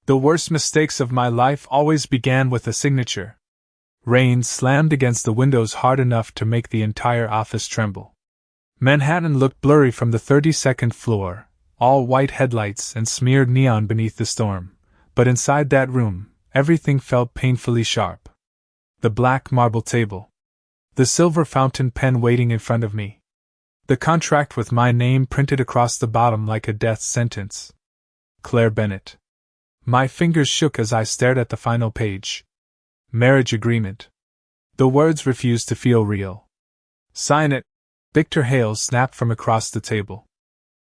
The worst mistakes of my life always began with a signature. Rain slammed against the windows hard enough to make the entire office tremble. Manhattan looked blurry from the 32nd floor, all white headlights and smeared neon beneath the storm, but inside that room, everything felt painfully sharp. The black marble table. The silver fountain pen waiting in front of me. The contract with my name printed across the bottom like a death sentence. Claire Bennett. My fingers shook as I stared at the final page. Marriage agreement. The words refused to feel real. Sign it. Victor Hales snapped from across the table.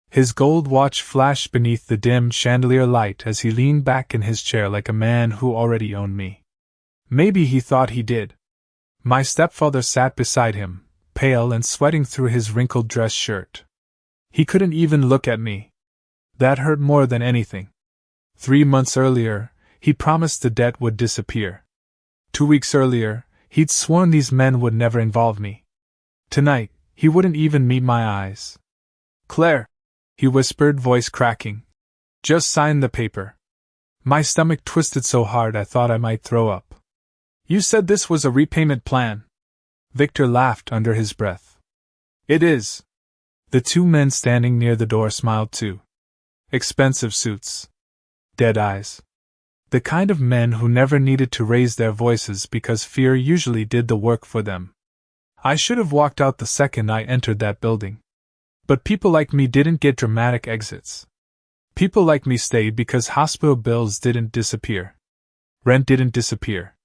His gold watch flashed beneath the dim chandelier light as he leaned back in his chair like a man who already owned me. Maybe he thought he did. My stepfather sat beside him, pale and sweating through his wrinkled dress shirt. He couldn't even look at me. That hurt more than anything. 3 months earlier, he'd promised the debt would disappear. 2 weeks earlier, he'd sworn these men would never involve me. Tonight, he wouldn't even meet my eyes. Claire, he whispered, voice cracking. Just sign the paper. My stomach twisted so hard I thought I might throw up. You said this was a repayment plan. Victor laughed under his breath. It is. The 2 men standing near the door smiled too. Expensive suits. Dead eyes. The kind of men who never needed to raise their voices because fear usually did the work for them. I should have walked out the second I entered that building. But people like me didn't get dramatic exits. People like me stayed because hospital bills didn't disappear. Rent didn't disappear.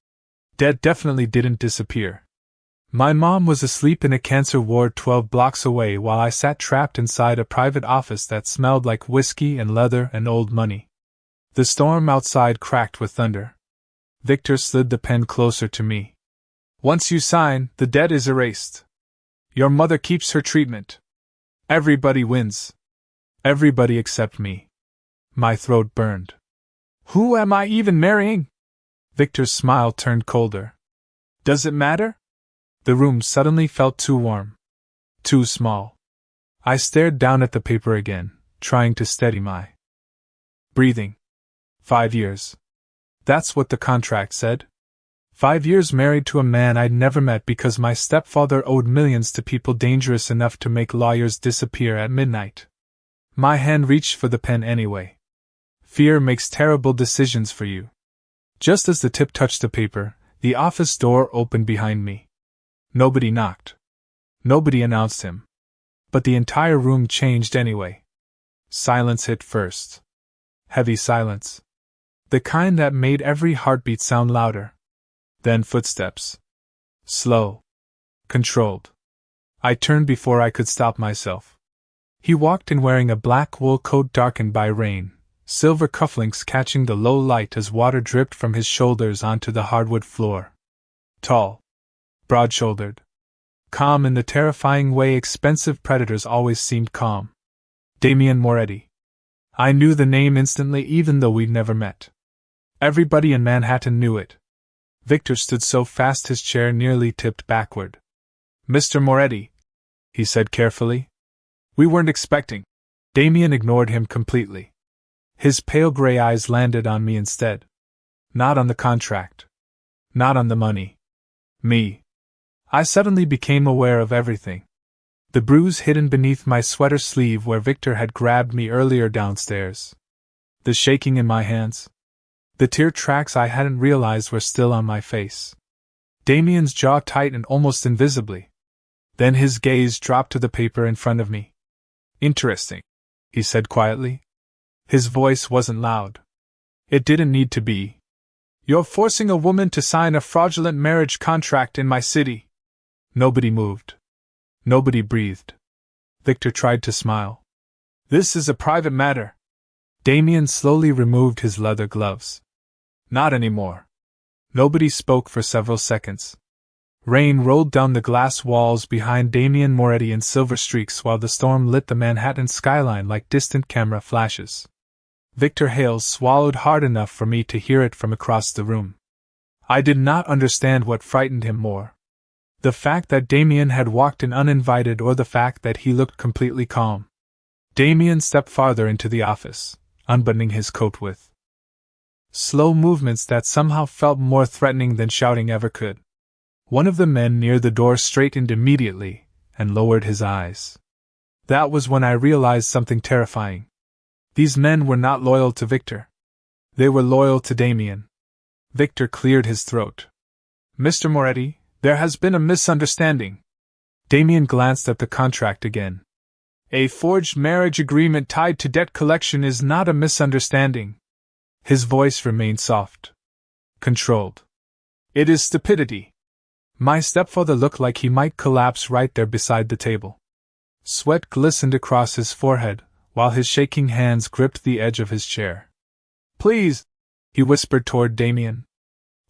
Debt definitely didn't disappear. My mom was asleep in a cancer ward 12 blocks away while I sat trapped inside a private office that smelled like whiskey and leather and old money. The storm outside cracked with thunder. Victor slid the pen closer to me. Once you sign, the debt is erased. Your mother keeps her treatment. Everybody wins. Everybody except me. My throat burned. Who am I even marrying? Victor's smile turned colder. Does it matter? The room suddenly felt too warm. Too small. I stared down at the paper again, trying to steady my breathing. 5 years. That's what the contract said. 5 years married to a man I'd never met because my stepfather owed millions to people dangerous enough to make lawyers disappear at midnight. My hand reached for the pen anyway. Fear makes terrible decisions for you. Just as the tip touched the paper, the office door opened behind me. Nobody knocked. Nobody announced him. But the entire room changed anyway. Silence hit first. Heavy silence. The kind that made every heartbeat sound louder. Then footsteps. Slow. Controlled. I turned before I could stop myself. He walked in wearing a black wool coat darkened by rain, silver cufflinks catching the low light as water dripped from his shoulders onto the hardwood floor. Tall. Broad-shouldered. Calm in the terrifying way expensive predators always seemed calm. Damien Moretti. I knew the name instantly even though we'd never met. Everybody in Manhattan knew it. Victor stood so fast his chair nearly tipped backward. Mr. Moretti, he said carefully. We weren't expecting. Damien ignored him completely. His pale gray eyes landed on me instead. Not on the contract. Not on the money. Me. I suddenly became aware of everything. The bruise hidden beneath my sweater sleeve where Victor had grabbed me earlier downstairs. The shaking in my hands. The tear tracks I hadn't realized were still on my face. Damien's jaw tightened almost invisibly. Then his gaze dropped to the paper in front of me. Interesting, he said quietly. His voice wasn't loud. It didn't need to be. You're forcing a woman to sign a fraudulent marriage contract in my city. Nobody moved. Nobody breathed. Victor tried to smile. This is a private matter. Damien slowly removed his leather gloves. Not anymore. Nobody spoke for several seconds. Rain rolled down the glass walls behind Damien Moretti in silver streaks while the storm lit the Manhattan skyline like distant camera flashes. Victor Hales swallowed hard enough for me to hear it from across the room. I did not understand what frightened him more. The fact that Damien had walked in uninvited or the fact that he looked completely calm. Damien stepped farther into the office, unbuttoning his coat with slow movements that somehow felt more threatening than shouting ever could. One of the men near the door straightened immediately and lowered his eyes. That was when I realized something terrifying. These men were not loyal to Victor. They were loyal to Damien. Victor cleared his throat. "Mr. Moretti, there has been a misunderstanding." Damien glanced at the contract again. "A forged marriage agreement tied to debt collection is not a misunderstanding." His voice remained soft. Controlled. "It is stupidity." My stepfather looked like he might collapse right there beside the table. Sweat glistened across his forehead, while his shaking hands gripped the edge of his chair. "Please," he whispered toward Damien.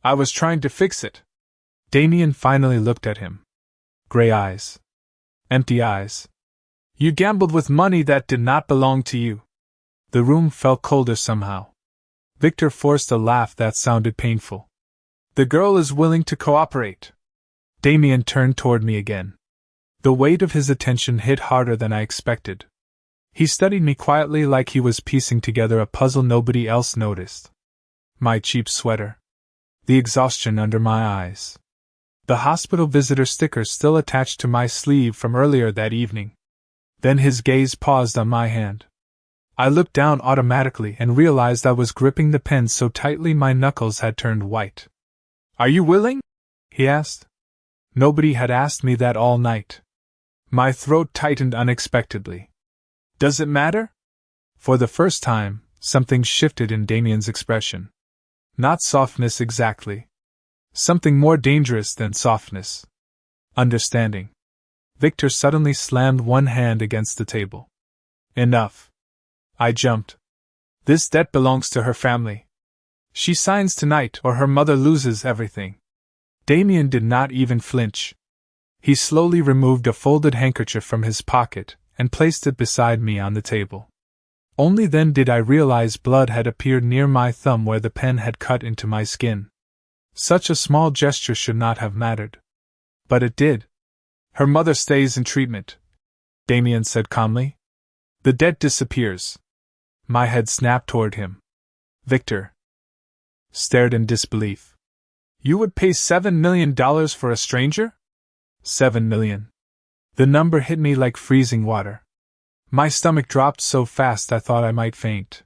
"I was trying to fix it." Damien finally looked at him. Gray eyes. Empty eyes. "You gambled with money that did not belong to you." The room felt colder somehow. Victor forced a laugh that sounded painful. "The girl is willing to cooperate." Damien turned toward me again. The weight of his attention hit harder than I expected. He studied me quietly like he was piecing together a puzzle nobody else noticed. My cheap sweater. The exhaustion under my eyes. The hospital visitor sticker still attached to my sleeve from earlier that evening. Then his gaze paused on my hand. I looked down automatically and realized I was gripping the pen so tightly my knuckles had turned white. "Are you willing?" he asked. Nobody had asked me that all night. My throat tightened unexpectedly. "Does it matter?" For the first time, something shifted in Damien's expression. Not softness exactly. Something more dangerous than softness. Understanding. Victor suddenly slammed one hand against the table. "Enough." I jumped. "This debt belongs to her family. She signs tonight or her mother loses everything." Damien did not even flinch. He slowly removed a folded handkerchief from his pocket and placed it beside me on the table. Only then did I realize blood had appeared near my thumb where the pen had cut into my skin. Such a small gesture should not have mattered. But it did. "Her mother stays in treatment," Damien said calmly. "The debt disappears." My head snapped toward him. Victor stared in disbelief. "You would pay $7 million for a stranger?" $7 million. The number hit me like freezing water. My stomach dropped so fast I thought I might faint.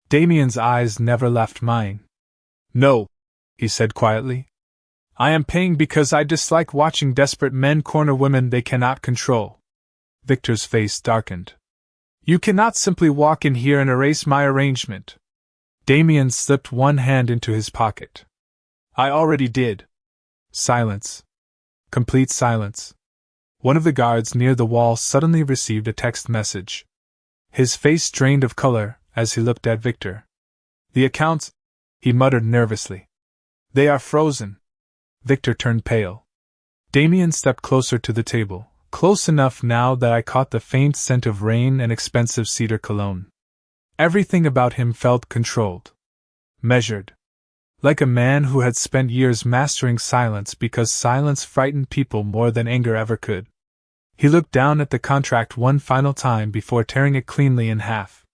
Damien's eyes never left mine. "No," he said quietly. "I am paying because I dislike watching desperate men corner women they cannot control." Victor's face darkened. "You cannot simply walk in here and erase my arrangement." Damien slipped one hand into his pocket. "I already did." Silence. Complete silence. One of the guards near the wall suddenly received a text message. His face drained of color as he looked at Victor. "The accounts," he muttered nervously. "They are frozen." Victor turned pale. Damien stepped closer to the table, close enough now that I caught the faint scent of rain and expensive cedar cologne. Everything about him felt controlled. Measured. Like a man who had spent years mastering silence because silence frightened people more than anger ever could. He looked down at the contract one final time before tearing it cleanly in half.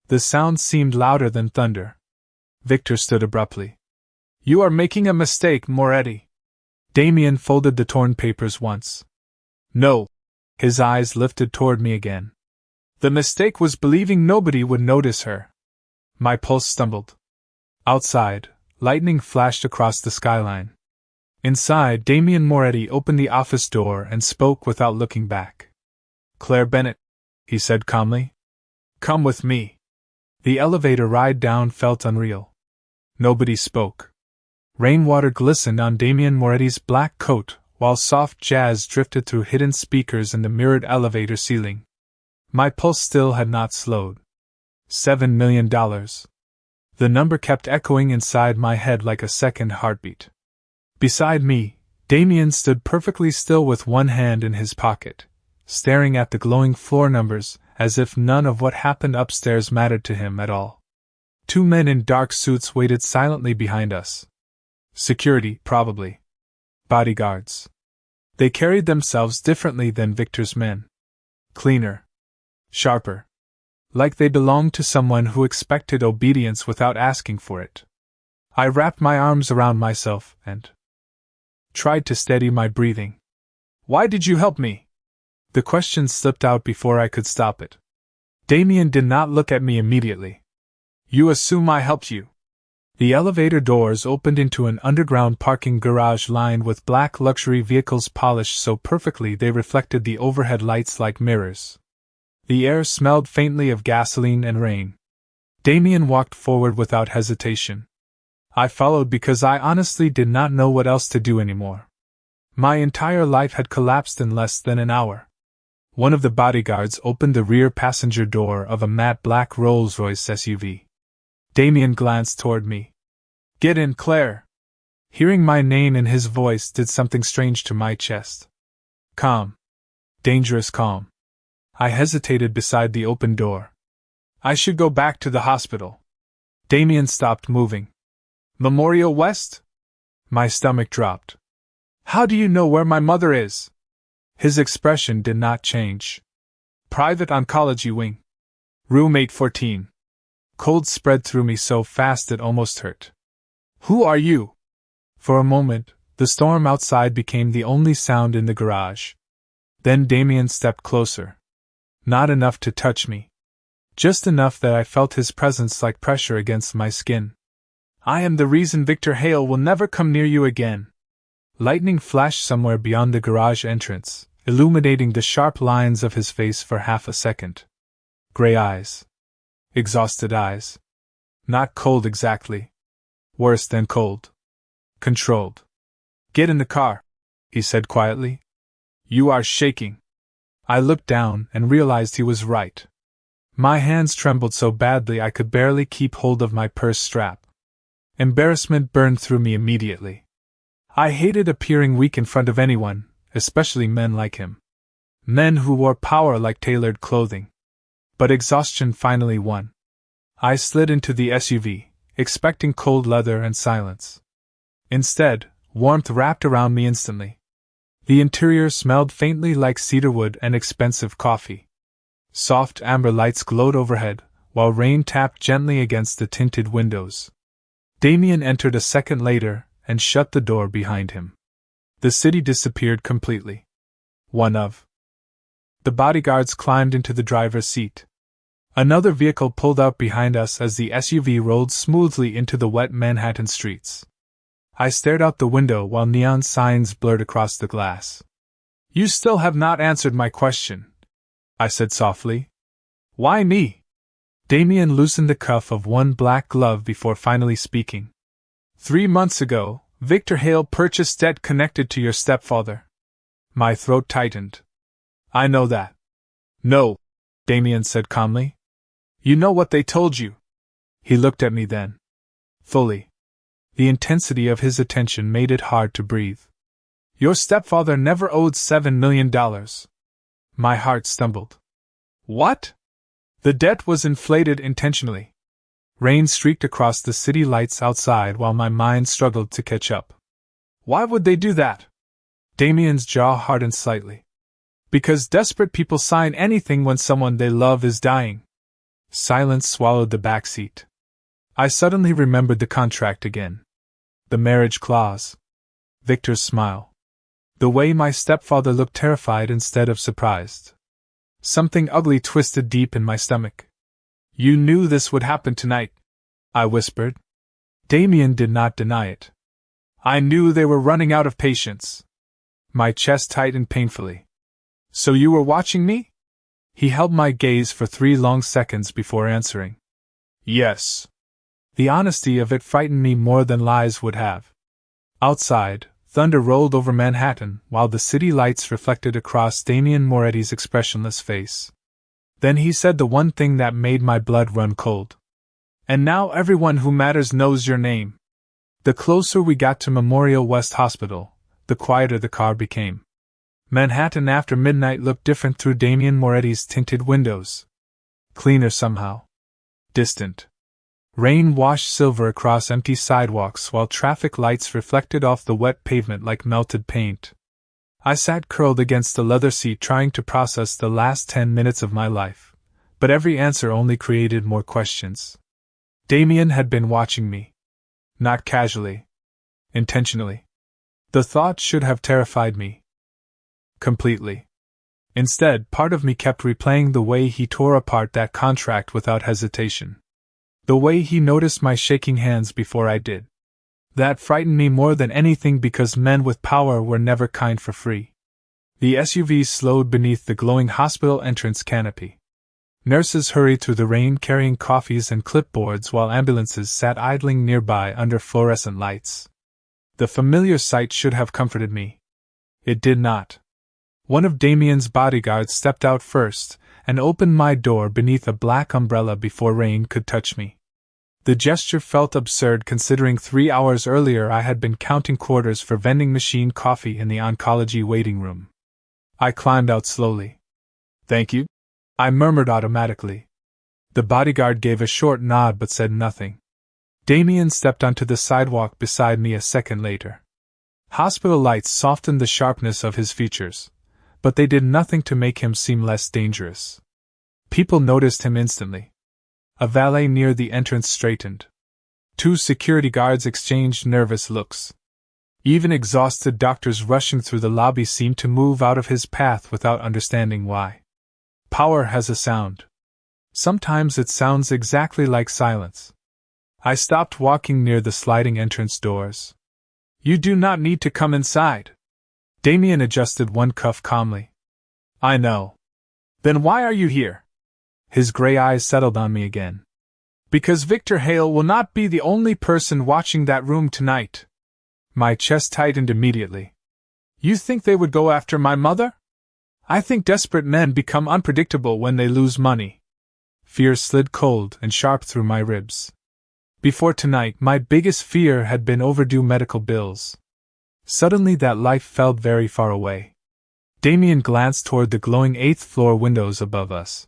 The sound seemed louder than thunder. Victor stood abruptly. "You are making a mistake, Moretti." Damien folded the torn papers once. "No." His eyes lifted toward me again. "The mistake was believing nobody would notice her." My pulse stumbled. Outside, lightning flashed across the skyline. Inside, Damien Moretti opened the office door and spoke without looking back. "Claire Bennett," he said calmly. "Come with me." The elevator ride down felt unreal. Nobody spoke. Rainwater glistened on Damien Moretti's black coat, while soft jazz drifted through hidden speakers in the mirrored elevator ceiling. My pulse still had not slowed. $7 million. The number kept echoing inside my head like a second heartbeat. Beside me, Damien stood perfectly still with one hand in his pocket, staring at the glowing floor numbers as if none of what happened upstairs mattered to him at all. Two men in dark suits waited silently behind us. Security, probably. Bodyguards. They carried themselves differently than Victor's men. Cleaner. Sharper. Like they belonged to someone who expected obedience without asking for it. I wrapped my arms around myself and tried to steady my breathing. Why did you help me? The question slipped out before I could stop it. Damien did not look at me immediately. You assume I helped you. The elevator doors opened into an underground parking garage lined with black luxury vehicles polished so perfectly they reflected the overhead lights like mirrors. The air smelled faintly of gasoline and rain. Damien walked forward without hesitation. I followed because I honestly did not know what else to do anymore. My entire life had collapsed in less than an hour. One of the bodyguards opened the rear passenger door of a matte black Rolls-Royce SUV. Damien glanced toward me. Get in, Claire. Hearing my name in his voice did something strange to my chest. Calm. Dangerous calm. I hesitated beside the open door. I should go back to the hospital. Damien stopped moving. Memorial West? My stomach dropped. How do you know where my mother is? His expression did not change. Private oncology wing. Room 814. Cold spread through me so fast it almost hurt. Who are you? For a moment, the storm outside became the only sound in the garage. Then Damien stepped closer. Not enough to touch me. Just enough that I felt his presence like pressure against my skin. I am the reason Victor Hale will never come near you again. Lightning flashed somewhere beyond the garage entrance, illuminating the sharp lines of his face for half a second. Gray eyes. Exhausted eyes. Not cold exactly. Worse than cold. Controlled. Get in the car, he said quietly. You are shaking. I looked down and realized he was right. My hands trembled so badly I could barely keep hold of my purse strap. Embarrassment burned through me immediately. I hated appearing weak in front of anyone, especially men like him. Men who wore power like tailored clothing. But exhaustion finally won. I slid into the SUV, expecting cold leather and silence. Instead, warmth wrapped around me instantly. The interior smelled faintly like cedarwood and expensive coffee. Soft amber lights glowed overhead, while rain tapped gently against the tinted windows. Damien entered a second later and shut the door behind him. The city disappeared completely. The bodyguards climbed into the driver's seat. Another vehicle pulled up behind us as the SUV rolled smoothly into the wet Manhattan streets. I stared out the window while neon signs blurred across the glass. You still have not answered my question, I said softly. Why me? Damien loosened the cuff of one black glove before finally speaking. 3 months ago, Victor Hale purchased debt connected to your stepfather. My throat tightened. I know that. No, Damien said calmly. You know what they told you. He looked at me then. Fully. The intensity of his attention made it hard to breathe. Your stepfather never owed $7 million. My heart stumbled. What? The debt was inflated intentionally. Rain streaked across the city lights outside while my mind struggled to catch up. Why would they do that? Damien's jaw hardened slightly. Because desperate people sign anything when someone they love is dying. Silence swallowed the back seat. I suddenly remembered the contract again. The marriage clause. Victor's smile. The way my stepfather looked terrified instead of surprised. Something ugly twisted deep in my stomach. You knew this would happen tonight, I whispered. Damien did not deny it. I knew they were running out of patience. My chest tightened painfully. So you were watching me? He held my gaze for 3 long seconds before answering. Yes. The honesty of it frightened me more than lies would have. Outside, thunder rolled over Manhattan while the city lights reflected across Damien Moretti's expressionless face. Then he said the one thing that made my blood run cold. And now everyone who matters knows your name. The closer we got to Memorial West Hospital, the quieter the car became. Manhattan after midnight looked different through Damien Moretti's tinted windows. Cleaner somehow. Distant. Rain washed silver across empty sidewalks while traffic lights reflected off the wet pavement like melted paint. I sat curled against the leather seat trying to process the last 10 minutes of my life, but every answer only created more questions. Damien had been watching me. Not casually. Intentionally. The thought should have terrified me. Completely. Instead, part of me kept replaying the way he tore apart that contract without hesitation. The way he noticed my shaking hands before I did. That frightened me more than anything because men with power were never kind for free. The SUV slowed beneath the glowing hospital entrance canopy. Nurses hurried through the rain carrying coffees and clipboards while ambulances sat idling nearby under fluorescent lights. The familiar sight should have comforted me. It did not. One of Damien's bodyguards stepped out first and opened my door beneath a black umbrella before rain could touch me. The gesture felt absurd considering 3 hours earlier I had been counting quarters for vending machine coffee in the oncology waiting room. I climbed out slowly. "Thank you," I murmured automatically. The bodyguard gave a short nod but said nothing. Damien stepped onto the sidewalk beside me a second later. Hospital lights softened the sharpness of his features, but they did nothing to make him seem less dangerous. People noticed him instantly. A valet near the entrance straightened. 2 security guards exchanged nervous looks. Even exhausted doctors rushing through the lobby seemed to move out of his path without understanding why. Power has a sound. Sometimes it sounds exactly like silence. I stopped walking near the sliding entrance doors. "You do not need to come inside." Damien adjusted one cuff calmly. "I know." "Then why are you here?" His gray eyes settled on me again. "Because Victor Hale will not be the only person watching that room tonight." My chest tightened immediately. "You think they would go after my mother?" "I think desperate men become unpredictable when they lose money." Fear slid cold and sharp through my ribs. Before tonight, my biggest fear had been overdue medical bills. Suddenly that life felt very far away. Damien glanced toward the glowing 8th-floor windows above us.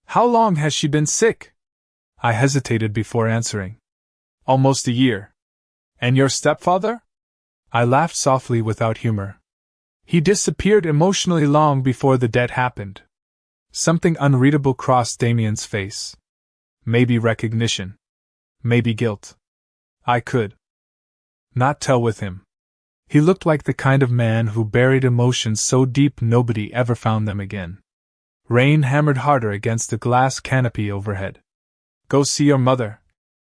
"How long has she been sick?" I hesitated before answering. "Almost a year." "And your stepfather?" I laughed softly without humor. "He disappeared emotionally long before the death happened." Something unreadable crossed Damien's face. Maybe recognition. Maybe guilt. I could not tell with him. He looked like the kind of man who buried emotions so deep nobody ever found them again. Rain hammered harder against the glass canopy overhead. "Go see your mother,"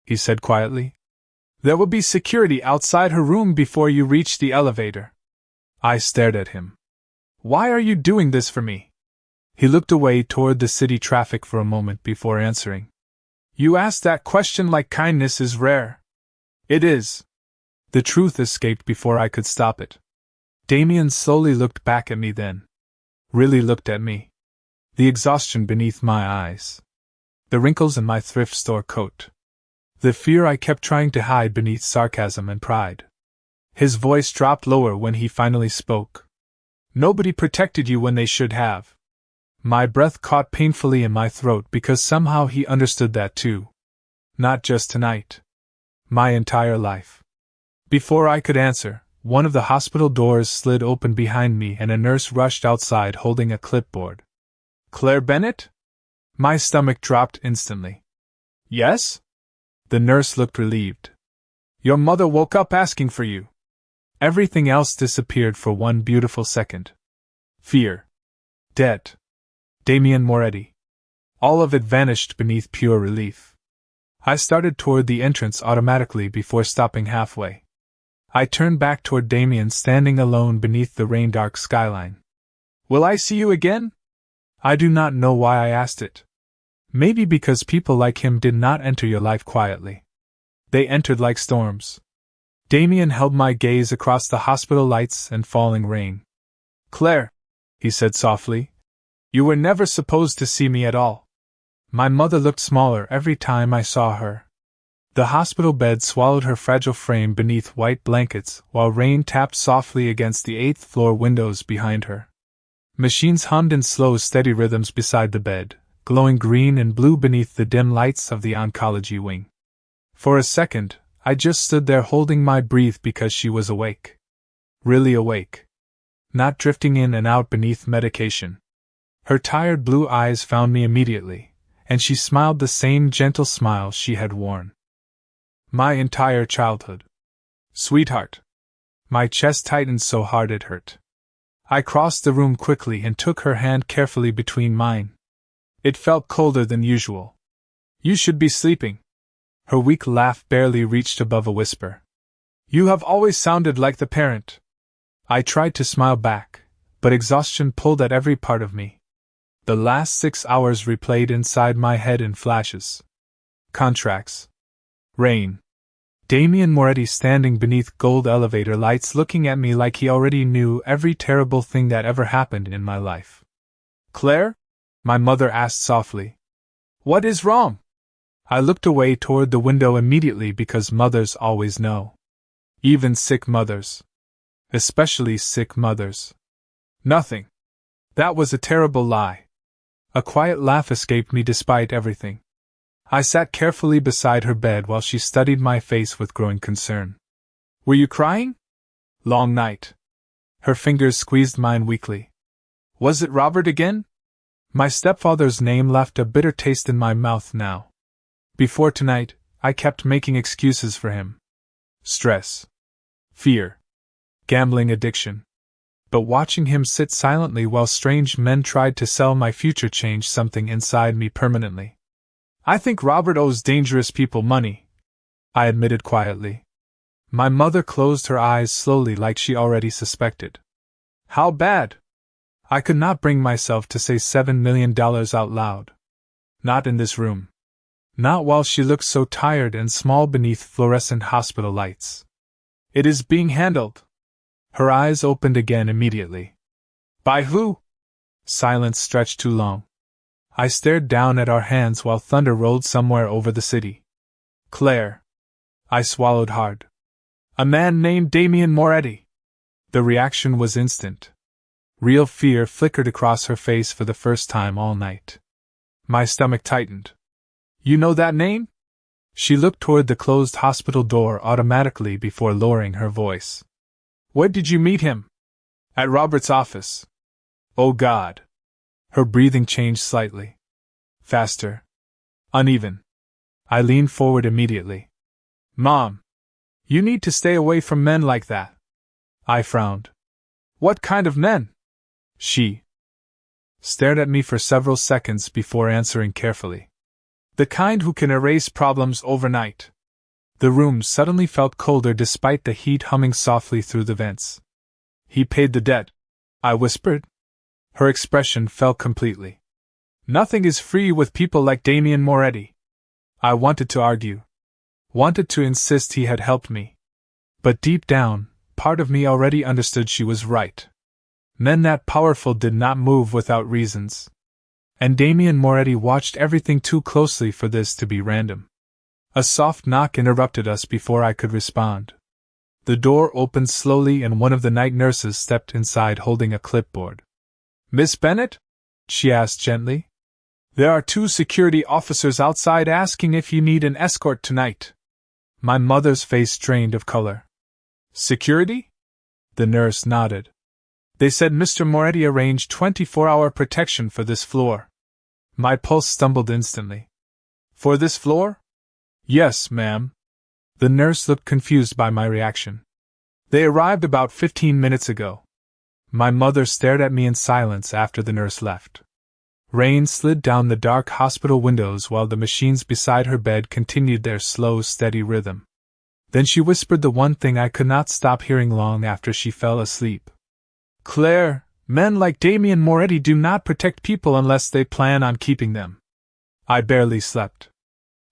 he said quietly. "There will be security outside her room before you reach the elevator." I stared at him. "Why are you doing this for me?" He looked away toward the city traffic for a moment before answering. "You ask that question like kindness is rare." "It is." The truth escaped before I could stop it. Damien slowly looked back at me then. Really looked at me. The exhaustion beneath my eyes. The wrinkles in my thrift store coat. The fear I kept trying to hide beneath sarcasm and pride. His voice dropped lower when he finally spoke. "Nobody protected you when they should have." My breath caught painfully in my throat because somehow he understood that too. Not just tonight. My entire life. Before I could answer, one of the hospital doors slid open behind me and a nurse rushed outside holding a clipboard. "Claire Bennett?" My stomach dropped instantly. "Yes?" The nurse looked relieved. "Your mother woke up asking for you." Everything else disappeared for one beautiful second. Fear. Debt. Damien Moretti. All of it vanished beneath pure relief. I started toward the entrance automatically before stopping halfway. I turned back toward Damien standing alone beneath the rain-dark skyline. "Will I see you again?" I do not know why I asked it. Maybe because people like him did not enter your life quietly. They entered like storms. Damien held my gaze across the hospital lights and falling rain. "Claire," he said softly, "you were never supposed to see me at all." My mother looked smaller every time I saw her. The hospital bed swallowed her fragile frame beneath white blankets while rain tapped softly against the 8th-floor windows behind her. Machines hummed in slow, steady rhythms beside the bed, glowing green and blue beneath the dim lights of the oncology wing. For a second, I just stood there holding my breath because she was awake. Really awake. Not drifting in and out beneath medication. Her tired blue eyes found me immediately, and she smiled the same gentle smile she had worn. My entire childhood. Sweetheart. My chest tightened so hard it hurt. I crossed the room quickly and took her hand carefully between mine. It felt colder than usual. You should be sleeping. Her weak laugh barely reached above a whisper. You have always sounded like the parent. I tried to smile back, but exhaustion pulled at every part of me. The last 6 hours replayed inside my head in flashes. Contracts. Rain. Damien Moretti standing beneath gold elevator lights looking at me like he already knew every terrible thing that ever happened in my life. Claire? My mother asked softly. What is wrong? I looked away toward the window immediately because mothers always know. Even sick mothers. Especially sick mothers. Nothing. That was a terrible lie. A quiet laugh escaped me despite everything. I sat carefully beside her bed while she studied my face with growing concern. Were you crying? Long night. Her fingers squeezed mine weakly. Was it Robert again? My stepfather's name left a bitter taste in my mouth now. Before tonight, I kept making excuses for him. Stress. Fear. Gambling addiction. But watching him sit silently while strange men tried to sell my future changed something inside me permanently. I think Robert owes dangerous people money, I admitted quietly. My mother closed her eyes slowly like she already suspected. How bad? I could not bring myself to say $7 million out loud. Not in this room. Not while she looked so tired and small beneath fluorescent hospital lights. It is being handled. Her eyes opened again immediately. By who? Silence stretched too long. I stared down at our hands while thunder rolled somewhere over the city. Claire. I swallowed hard. A man named Damien Moretti. The reaction was instant. Real fear flickered across her face for the first time all night. My stomach tightened. You know that name? She looked toward the closed hospital door automatically before lowering her voice. Where did you meet him? At Robert's office. Oh God. Her breathing changed slightly. Faster. Uneven. I leaned forward immediately. Mom. You need to stay away from men like that. I frowned. What kind of men? She stared at me for several seconds before answering carefully. The kind who can erase problems overnight. The room suddenly felt colder despite the heat humming softly through the vents. He paid the debt, I whispered. Her expression fell completely. Nothing is free with people like Damien Moretti. I wanted to argue. Wanted to insist he had helped me. But deep down, part of me already understood she was right. Men that powerful did not move without reasons. And Damien Moretti watched everything too closely for this to be random. A soft knock interrupted us before I could respond. The door opened slowly and one of the night nurses stepped inside holding a clipboard. Miss Bennett? She asked gently. There are 2 security officers outside asking if you need an escort tonight. My mother's face drained of color. Security? The nurse nodded. They said Mr. Moretti arranged 24-hour protection for this floor. My pulse stumbled instantly. For this floor? Yes, ma'am. The nurse looked confused by my reaction. They arrived about 15 minutes ago. My mother stared at me in silence after the nurse left. Rain slid down the dark hospital windows while the machines beside her bed continued their slow, steady rhythm. Then she whispered the one thing I could not stop hearing long after she fell asleep. Claire, men like Damien Moretti do not protect people unless they plan on keeping them. I barely slept.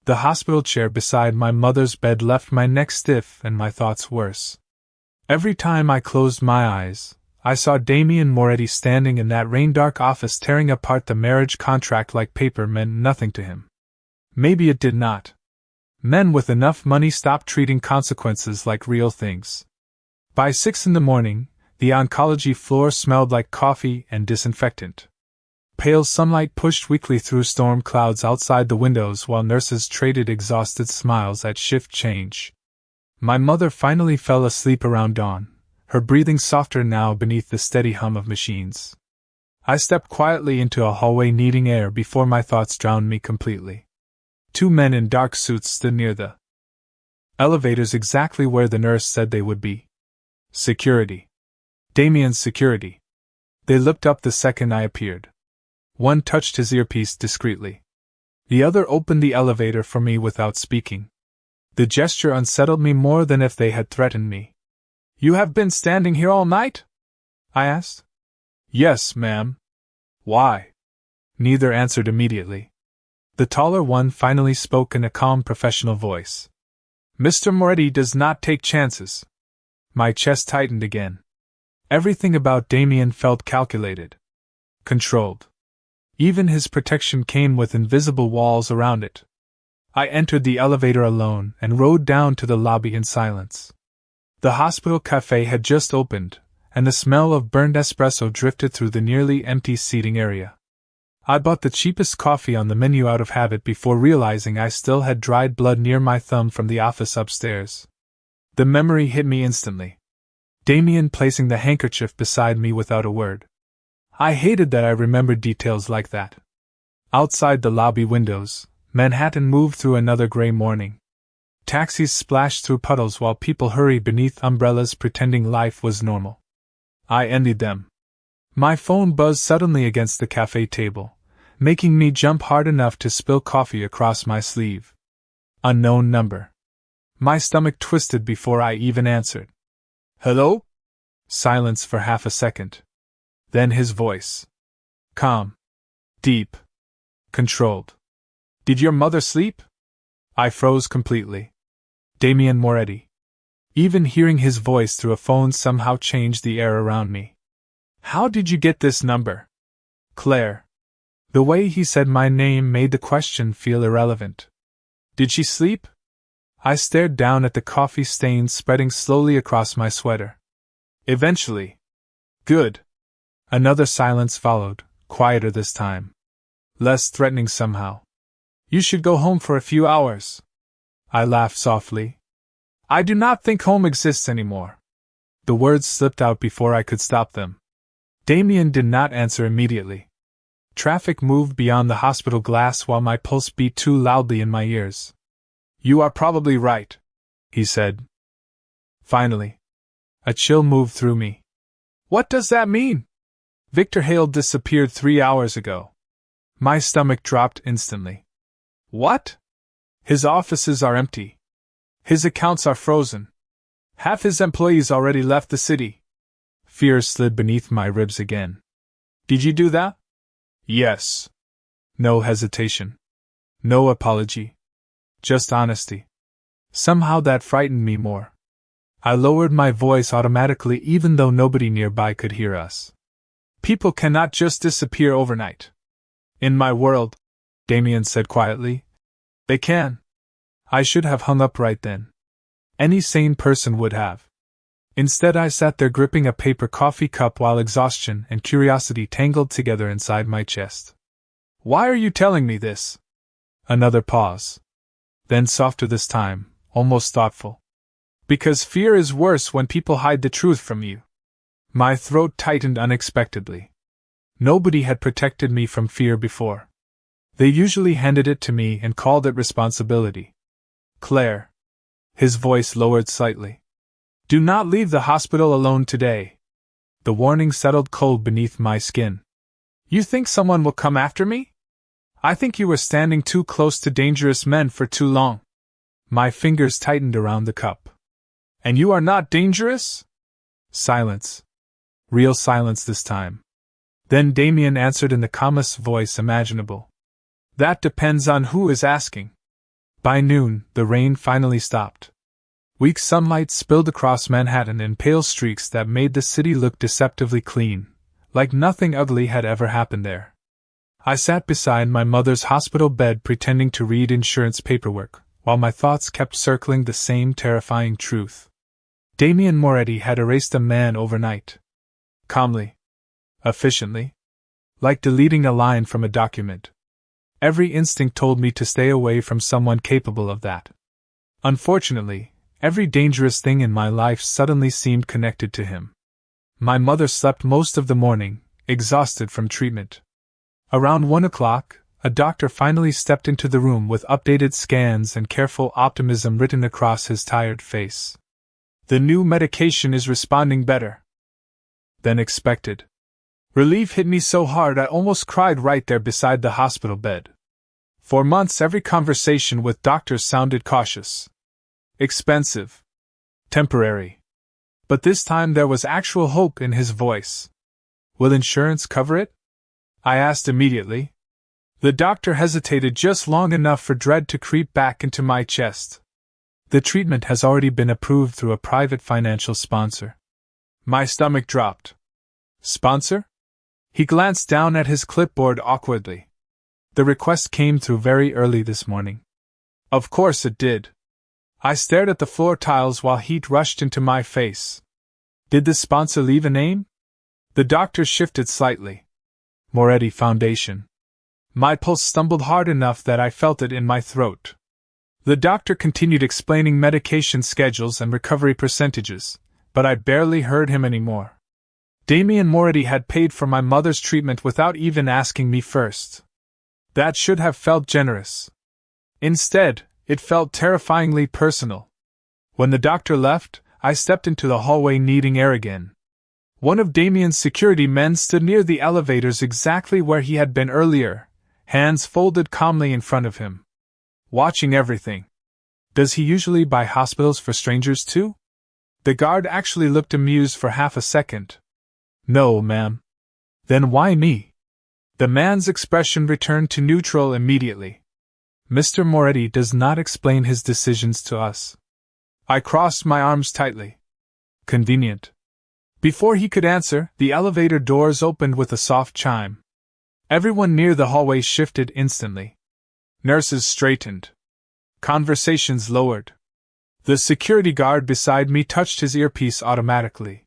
The hospital chair beside my mother's bed left my neck stiff and my thoughts worse. Every time I closed my eyes, I saw Damien Moretti standing in that rain-dark office tearing apart the marriage contract like paper meant nothing to him. Maybe it did not. Men with enough money stopped treating consequences like real things. By 6 a.m, the oncology floor smelled like coffee and disinfectant. Pale sunlight pushed weakly through storm clouds outside the windows while nurses traded exhausted smiles at shift change. My mother finally fell asleep around dawn, her breathing softer now beneath the steady hum of machines. I stepped quietly into a hallway needing air before my thoughts drowned me completely. 2 men in dark suits stood near the Elevators exactly where the nurse said they would be. Security. Damien's security. They looked up the second I appeared. One touched his earpiece discreetly. The other opened the elevator for me without speaking. The gesture unsettled me more than if they had threatened me. "You have been standing here all night?" I asked. "Yes, ma'am." "Why?" Neither answered immediately. The taller one finally spoke in a calm professional voice. "Mr. Moretti does not take chances." My chest tightened again. Everything about Damien felt calculated. Controlled. Even his protection came with invisible walls around it. I entered the elevator alone and rode down to the lobby in silence. The hospital cafe had just opened, and the smell of burned espresso drifted through the nearly empty seating area. I bought the cheapest coffee on the menu out of habit before realizing I still had dried blood near my thumb from the office upstairs. The memory hit me instantly. Damien placing the handkerchief beside me without a word. I hated that I remembered details like that. Outside the lobby windows, Manhattan moved through another gray morning. Taxis splashed through puddles while people hurried beneath umbrellas pretending life was normal. I envied them. My phone buzzed suddenly against the cafe table, making me jump hard enough to spill coffee across my sleeve. Unknown number. My stomach twisted before I even answered. "Hello?" Silence for half a second. Then his voice. Calm. Deep. Controlled. "Did your mother sleep?" I froze completely. Damien Moretti. Even hearing his voice through a phone somehow changed the air around me. "How did you get this number?" "Claire." The way he said my name made the question feel irrelevant. "Did she sleep?" I stared down at the coffee stains spreading slowly across my sweater. "Eventually." "Good." Another silence followed, quieter this time. Less threatening somehow. "You should go home for a few hours." I laughed softly. "I do not think home exists anymore." The words slipped out before I could stop them. Damien did not answer immediately. Traffic moved beyond the hospital glass while my pulse beat too loudly in my ears. "You are probably right," he said. Finally. A chill moved through me. "What does that mean?" "Victor Hale disappeared 3 hours ago." My stomach dropped instantly. "What?" "His offices are empty. His accounts are frozen. Half his employees already left the city." Fear slid beneath my ribs again. "Did you do that?" "Yes." No hesitation. No apology. Just honesty. Somehow that frightened me more. I lowered my voice automatically even though nobody nearby could hear us. "People cannot just disappear overnight." "In my world," Damien said quietly, "they can." I should have hung up right then. Any sane person would have. Instead, I sat there gripping a paper coffee cup while exhaustion and curiosity tangled together inside my chest. "Why are you telling me this?" Another pause. Then softer this time, almost thoughtful. "Because fear is worse when people hide the truth from you." My throat tightened unexpectedly. Nobody had protected me from fear before. They usually handed it to me and called it responsibility. "Claire." His voice lowered slightly. "Do not leave the hospital alone today." The warning settled cold beneath my skin. "You think someone will come after me?" "I think you were standing too close to dangerous men for too long." My fingers tightened around the cup. "And you are not dangerous?" Silence. Real silence this time. Then Damien answered in the calmest voice imaginable. "That depends on who is asking." By noon, the rain finally stopped. Weak sunlight spilled across Manhattan in pale streaks that made the city look deceptively clean, like nothing ugly had ever happened there. I sat beside my mother's hospital bed pretending to read insurance paperwork, while my thoughts kept circling the same terrifying truth. Damien Moretti had erased a man overnight. Calmly. Efficiently. Like deleting a line from a document. Every instinct told me to stay away from someone capable of that. Unfortunately, every dangerous thing in my life suddenly seemed connected to him. My mother slept most of the morning, exhausted from treatment. Around 1 o'clock, A doctor finally stepped into the room with updated scans and careful optimism written across his tired face. The new medication is responding better than expected. Relief hit me so hard I almost cried right there beside the hospital bed. For months every conversation with doctors sounded cautious. Expensive. Temporary. But this time there was actual hope in his voice. Will insurance cover it? I asked immediately. The doctor hesitated just long enough for dread to creep back into my chest. The treatment has already been approved through a private financial sponsor. My stomach dropped. Sponsor? He glanced down at his clipboard awkwardly. The request came through very early this morning. Of course it did. I stared at the floor tiles while heat rushed into my face. Did the sponsor leave a name? The doctor shifted slightly. Moretti Foundation. My pulse stumbled hard enough that I felt it in my throat. The doctor continued explaining medication schedules and recovery percentages, but I barely heard him anymore. Damien Moretti had paid for my mother's treatment without even asking me first. That should have felt generous. Instead, it felt terrifyingly personal. When the doctor left, I stepped into the hallway needing air again. One of Damien's security men stood near the elevators exactly where he had been earlier, hands folded calmly in front of him. Watching everything. Does he usually buy hospitals for strangers too? The guard actually looked amused for half a second. No, ma'am. Then why me? The man's expression returned to neutral immediately. Mr. Moretti does not explain his decisions to us. I crossed my arms tightly. Convenient. Before he could answer, the elevator doors opened with a soft chime. Everyone near the hallway shifted instantly. Nurses straightened. Conversations lowered. The security guard beside me touched his earpiece automatically.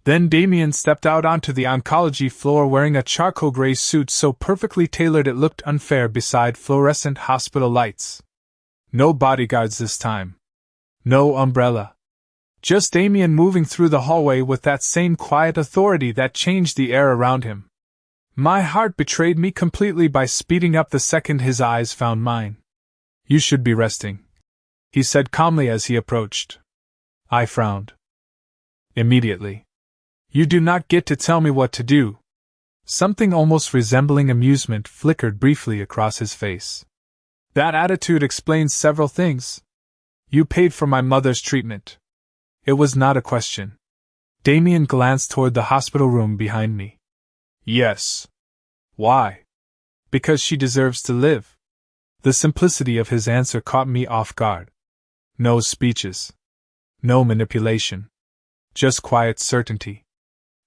Then Damien stepped out onto the oncology floor wearing a charcoal gray suit so perfectly tailored it looked unfair beside fluorescent hospital lights. No bodyguards this time. No umbrella. Just Damien moving through the hallway with that same quiet authority that changed the air around him. My heart betrayed me completely by speeding up the second his eyes found mine. You should be resting, he said calmly as he approached. I frowned. Immediately. You do not get to tell me what to do. Something almost resembling amusement flickered briefly across his face. That attitude explains several things. You paid for my mother's treatment. It was not a question. Damien glanced toward the hospital room behind me. Yes. Why? Because she deserves to live. The simplicity of his answer caught me off guard. No speeches. No manipulation. Just quiet certainty.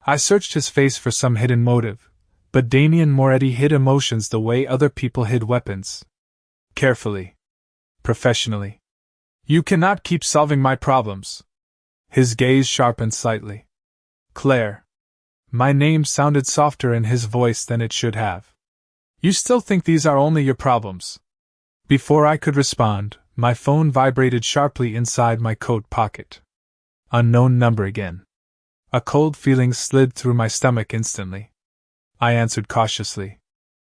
I searched his face for some hidden motive, but Damien Moretti hid emotions the way other people hid weapons. Carefully. Professionally. You cannot keep solving my problems. His gaze sharpened slightly. Claire. My name sounded softer in his voice than it should have. You still think these are only your problems? Before I could respond, my phone vibrated sharply inside my coat pocket. Unknown number again. A cold feeling slid through my stomach instantly. I answered cautiously.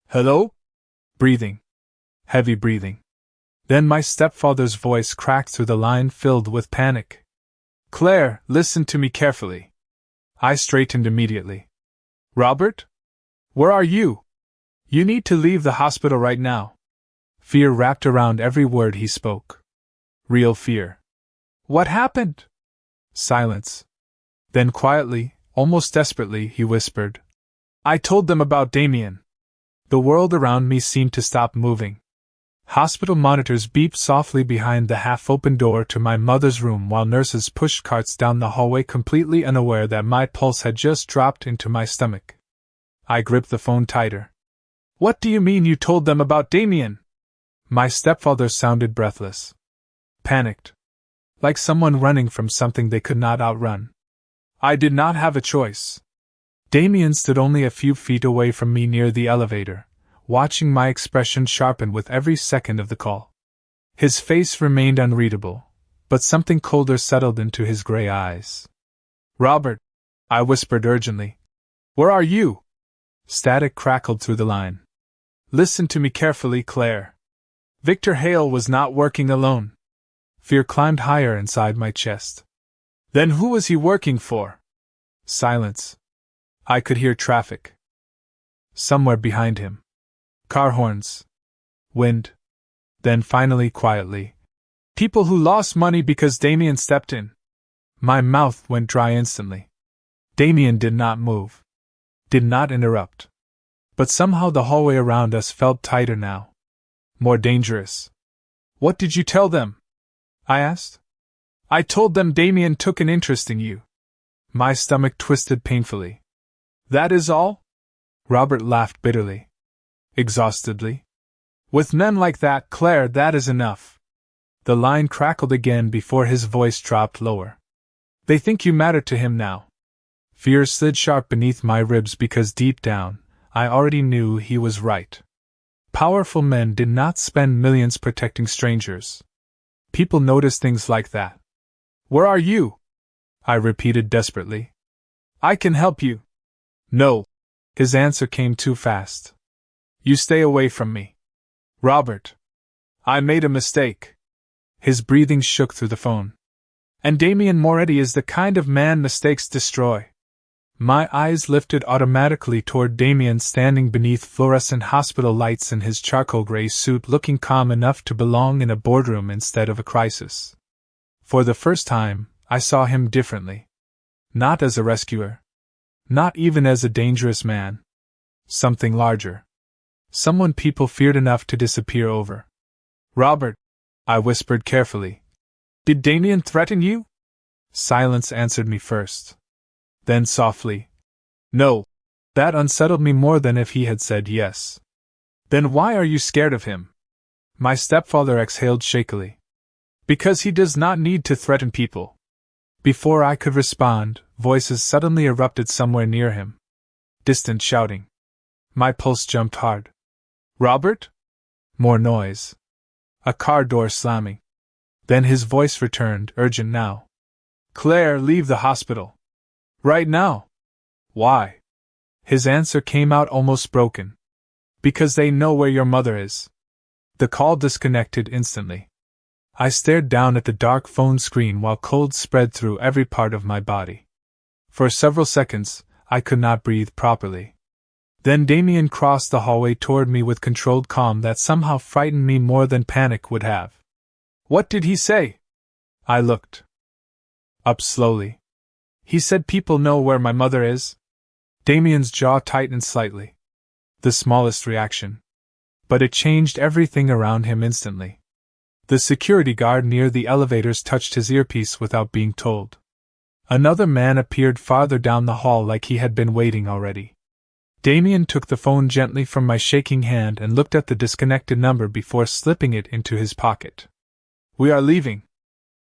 Hello? Breathing. Heavy breathing. Then my stepfather's voice cracked through the line filled with panic. Claire, listen to me carefully. I straightened immediately. Robert? Where are you? You need to leave the hospital right now. Fear wrapped around every word he spoke. Real fear. What happened? Silence. Then quietly, almost desperately, he whispered. I told them about Damien. The world around me seemed to stop moving. Hospital monitors beeped softly behind the half-open door to my mother's room while nurses pushed carts down the hallway completely unaware that my pulse had just dropped into my stomach. I gripped the phone tighter. What do you mean you told them about Damien? My stepfather sounded breathless. Panicked. Like someone running from something they could not outrun. I did not have a choice. Damien stood only a few feet away from me near the elevator, watching my expression sharpen with every second of the call. His face remained unreadable, but something colder settled into his gray eyes. Robert, I whispered urgently. Where are you? Static crackled through the line. Listen to me carefully, Claire. Victor Hale was not working alone. Fear climbed higher inside my chest. Then who was he working for? Silence. I could hear traffic. Somewhere behind him. Car horns. Wind. Then finally quietly. People who lost money because Damien stepped in. My mouth went dry instantly. Damien did not move. Did not interrupt. But somehow the hallway around us felt tighter now. More dangerous. What did you tell them? I asked. I told them Damien took an interest in you. My stomach twisted painfully. That is all? Robert laughed bitterly. Exhaustedly. With men like that, Claire, that is enough. The line crackled again before his voice dropped lower. They think you matter to him now. Fear slid sharp beneath my ribs because deep down, I already knew he was right. Powerful men did not spend millions protecting strangers. People notice things like that. Where are you? I repeated desperately. I can help you. No. His answer came too fast. You stay away from me. Robert. I made a mistake. His breathing shook through the phone. And Damien Moretti is the kind of man mistakes destroy. My eyes lifted automatically toward Damien standing beneath fluorescent hospital lights in his charcoal gray suit, looking calm enough to belong in a boardroom instead of a crisis. For the first time, I saw him differently. Not as a rescuer. Not even as a dangerous man. Something larger. Someone people feared enough to disappear over. Robert, I whispered carefully. Did Damien threaten you? Silence answered me first. Then softly. No. That unsettled me more than if he had said yes. Then why are you scared of him? My stepfather exhaled shakily. Because he does not need to threaten people. Before I could respond, voices suddenly erupted somewhere near him. Distant shouting. My pulse jumped hard. Robert? More noise. A car door slamming. Then his voice returned, urgent now. Claire, leave the hospital. Right now. Why? His answer came out almost broken. Because they know where your mother is. The call disconnected instantly. I stared down at the dark phone screen while cold spread through every part of my body. For several seconds, I could not breathe properly. Then Damien crossed the hallway toward me with controlled calm that somehow frightened me more than panic would have. What did he say? I looked up slowly. He said people know where my mother is. Damien's jaw tightened slightly. The smallest reaction. But it changed everything around him instantly. The security guard near the elevators touched his earpiece without being told. Another man appeared farther down the hall like he had been waiting already. Damien took the phone gently from my shaking hand and looked at the disconnected number before slipping it into his pocket. We are leaving.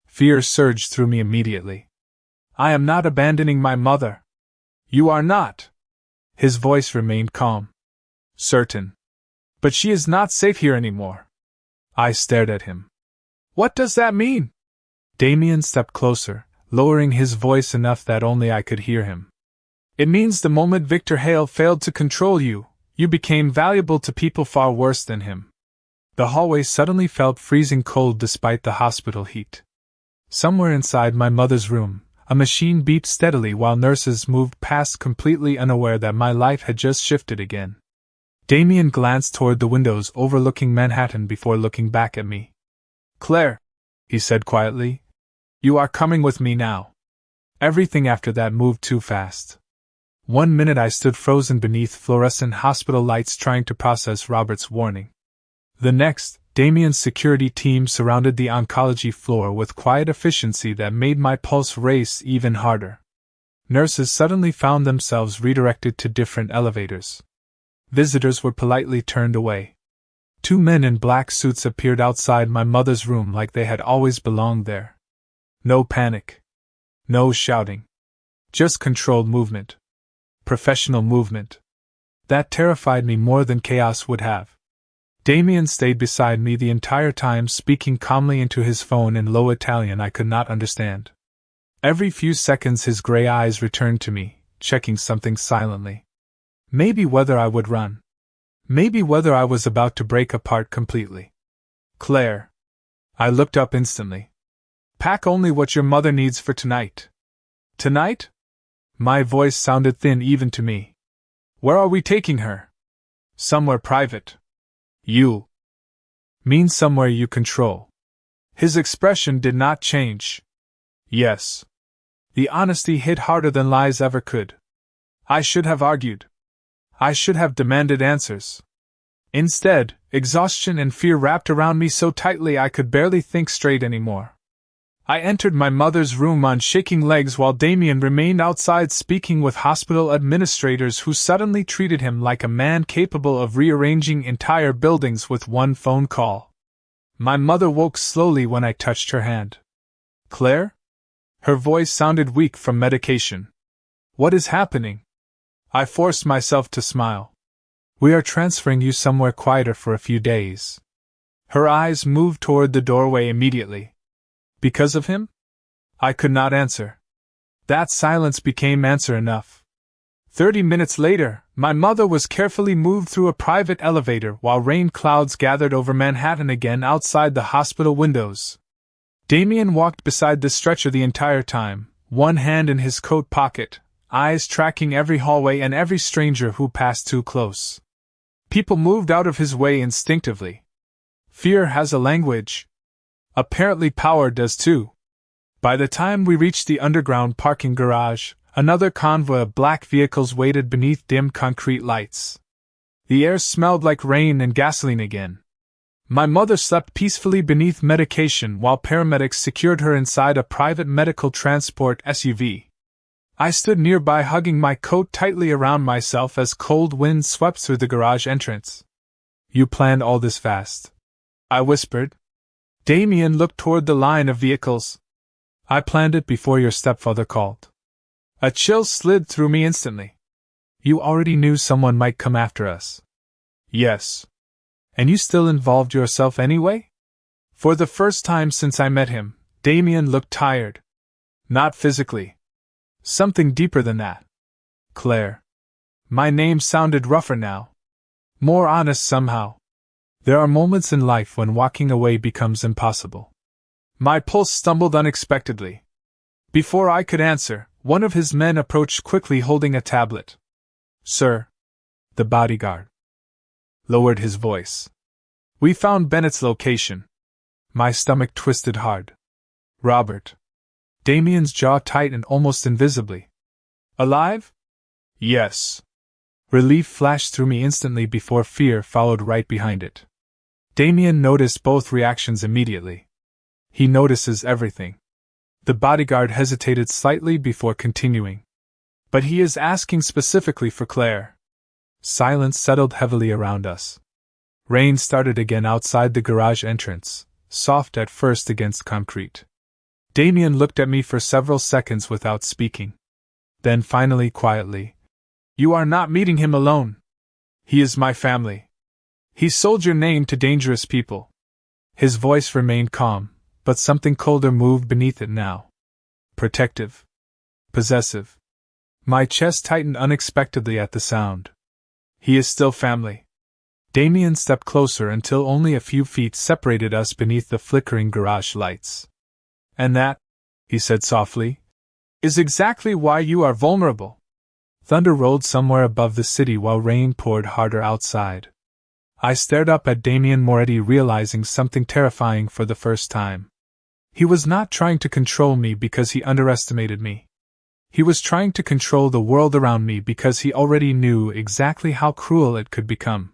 Fear surged through me immediately. I am not abandoning my mother. You are not. His voice remained calm. Certain. But she is not safe here anymore. I stared at him. What does that mean? Damien stepped closer, lowering his voice enough that only I could hear him. It means the moment Victor Hale failed to control you, you became valuable to people far worse than him. The hallway suddenly felt freezing cold despite the hospital heat. Somewhere inside my mother's room, a machine beeped steadily while nurses moved past, completely unaware that my life had just shifted again. Damien glanced toward the windows overlooking Manhattan before looking back at me. Claire, he said quietly, you are coming with me now. Everything after that moved too fast. 1 minute I stood frozen beneath fluorescent hospital lights trying to process Robert's warning. The next, Damien's security team surrounded the oncology floor with quiet efficiency that made my pulse race even harder. Nurses suddenly found themselves redirected to different elevators. Visitors were politely turned away. 2 men in black suits appeared outside my mother's room like they had always belonged there. No panic. No shouting. Just controlled movement. Professional movement. That terrified me more than chaos would have. Damien stayed beside me the entire time, speaking calmly into his phone in low Italian I could not understand. Every few seconds his gray eyes returned to me, checking something silently. Maybe whether I would run. Maybe whether I was about to break apart completely. Claire. I looked up instantly. Pack only what your mother needs for tonight. Tonight? My voice sounded thin even to me. Where are we taking her? Somewhere private. You mean somewhere you control. His expression did not change. Yes. The honesty hit harder than lies ever could. I should have argued. I should have demanded answers. Instead, exhaustion and fear wrapped around me so tightly I could barely think straight anymore. I entered my mother's room on shaking legs while Damien remained outside speaking with hospital administrators who suddenly treated him like a man capable of rearranging entire buildings with one phone call. My mother woke slowly when I touched her hand. Claire? Her voice sounded weak from medication. What is happening? I forced myself to smile. We are transferring you somewhere quieter for a few days. Her eyes moved toward the doorway immediately. Because of him? I could not answer. That silence became answer enough. 30 minutes later, my mother was carefully moved through a private elevator while rain clouds gathered over Manhattan again outside the hospital windows. Damien walked beside the stretcher the entire time, one hand in his coat pocket, eyes tracking every hallway and every stranger who passed too close. People moved out of his way instinctively. Fear has a language. Apparently power does too. By the time we reached the underground parking garage, another convoy of black vehicles waited beneath dim concrete lights. The air smelled like rain and gasoline again. My mother slept peacefully beneath medication while paramedics secured her inside a private medical transport SUV. I stood nearby hugging my coat tightly around myself as cold wind swept through the garage entrance. You planned all this fast, I whispered. Damien looked toward the line of vehicles. I planned it before your stepfather called. A chill slid through me instantly. You already knew someone might come after us. Yes. And you still involved yourself anyway? For the first time since I met him, Damien looked tired. Not physically. Something deeper than that. Claire. My name sounded rougher now. More honest somehow. There are moments in life when walking away becomes impossible. My pulse stumbled unexpectedly. Before I could answer, one of his men approached quickly holding a tablet. Sir. The bodyguard lowered his voice. We found Bennett's location. My stomach twisted hard. Robert. Damien's jaw tightened almost invisibly. Alive? Yes. Relief flashed through me instantly before fear followed right behind it. Damien noticed both reactions immediately. He notices everything. The bodyguard hesitated slightly before continuing. But he is asking specifically for Claire. Silence settled heavily around us. Rain started again outside the garage entrance, soft at first against concrete. Damien looked at me for several seconds without speaking. Then finally quietly, You are not meeting him alone. He is my family. He sold your name to dangerous people. His voice remained calm, but something colder moved beneath it now. Protective. Possessive. My chest tightened unexpectedly at the sound. He is still family. Damien stepped closer until only a few feet separated us beneath the flickering garage lights. And that, he said softly, is exactly why you are vulnerable. Thunder rolled somewhere above the city while rain poured harder outside. I stared up at Damien Moretti, realizing something terrifying for the first time. He was not trying to control me because he underestimated me. He was trying to control the world around me because he already knew exactly how cruel it could become.